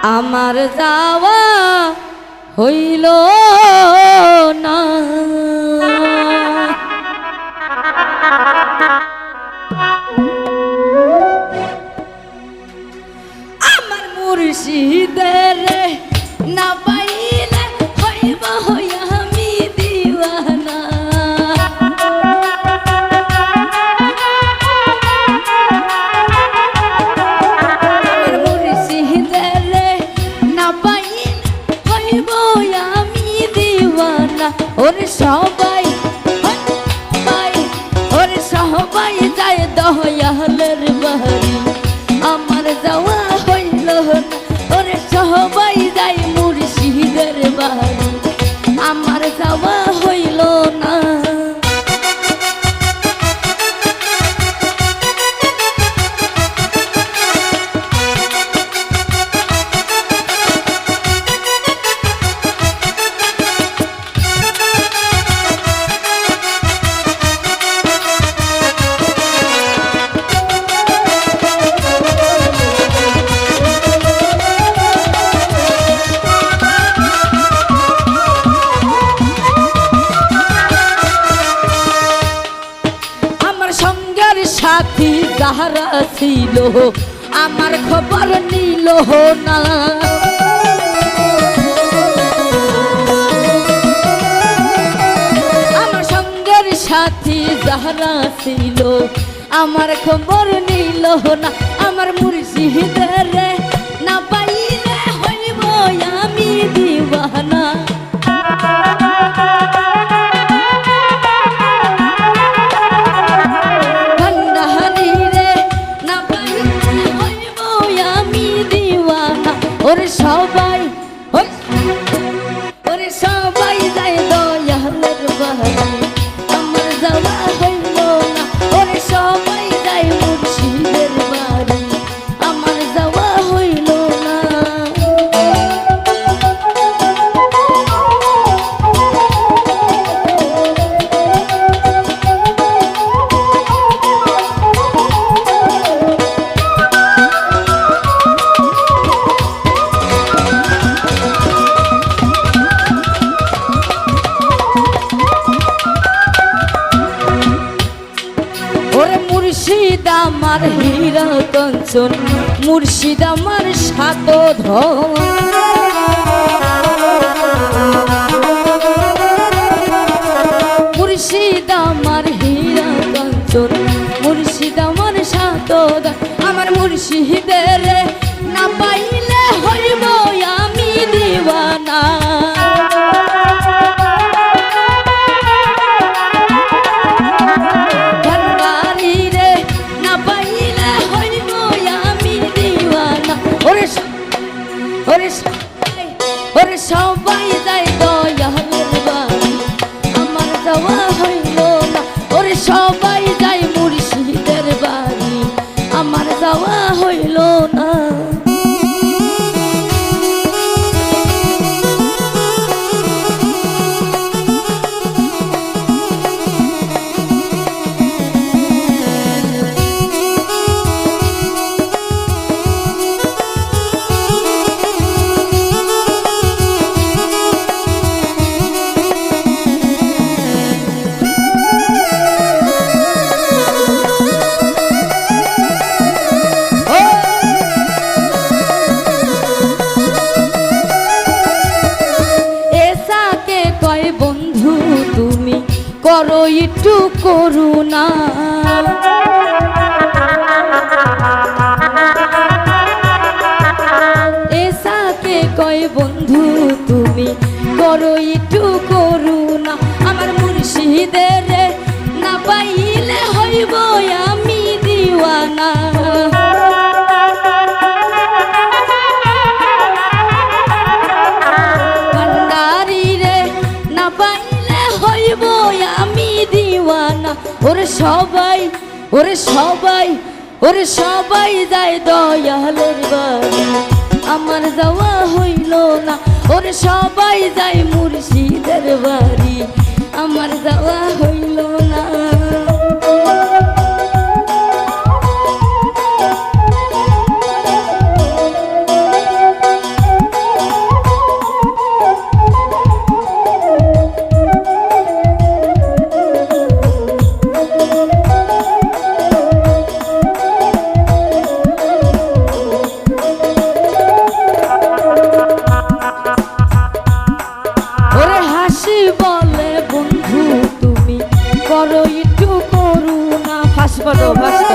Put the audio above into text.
আমার যাওয়া হইল না, আমার মুর্শিদের না পাইলে হইব হইয়া আমি দিওয়ানা। আমার মুর্শিদের না পাইলে হইব আমি দিওয়ানা। ওরে সবাই ওরে সবাই যায় দয়ালের বাড়ি, আমার যাওয়া হইল না। ওরে সবাই যায় মুর্শিদের বাড়ি, আমার যাওয়া হইল না। সাথী যাহারা ছিল আমার খবর নিল না, আমার সঙ্গের সাথী যাহারা ছিল আমার খবর নিল না। আমার মুর্শিদের না পাইলে হইব আমি দিওয়ানা। ওরে সবাই ওরে সবাই যায় দয়ালের বাড়ি, আমার যাওয়া হইল না। ওরে সবাই যায় মুর্শিদের বাড়ি, আমার যাওয়া হইল না। মুর্শিদ আমার হীরা কাঞ্চন, মুর্শিদ আমার সাত ধন, মুর্শিদ আমার হীরা কাঞ্চন, মুর্শিদ আমার সাত ধন। আমার মুর্শিদের না পাইলে হইব আমি দিওয়ানা। ওরে সবাই যায় দয়ালের বাড়ি, আমার যাওয়া হইল না। ওরে সবাই যায় মুর্শিদের বাড়ি, আমার যাওয়া হইল না। করো একটু করুণা, এসাকে কয় বন্ধু তুমি করো একটু করুণা। আমার মুর্শিদের না পাইলে হইব আমি দিওয়ানা। ওরে সবাই ওরে সবাই ওরে সবাই যায় দয়ালের বাড়ি, আমার যাওয়া হইল না। ওরে সবাই যায় মুর্শিদের বাড়ি, আমার যাওয়া হইল না। পদ ভাষা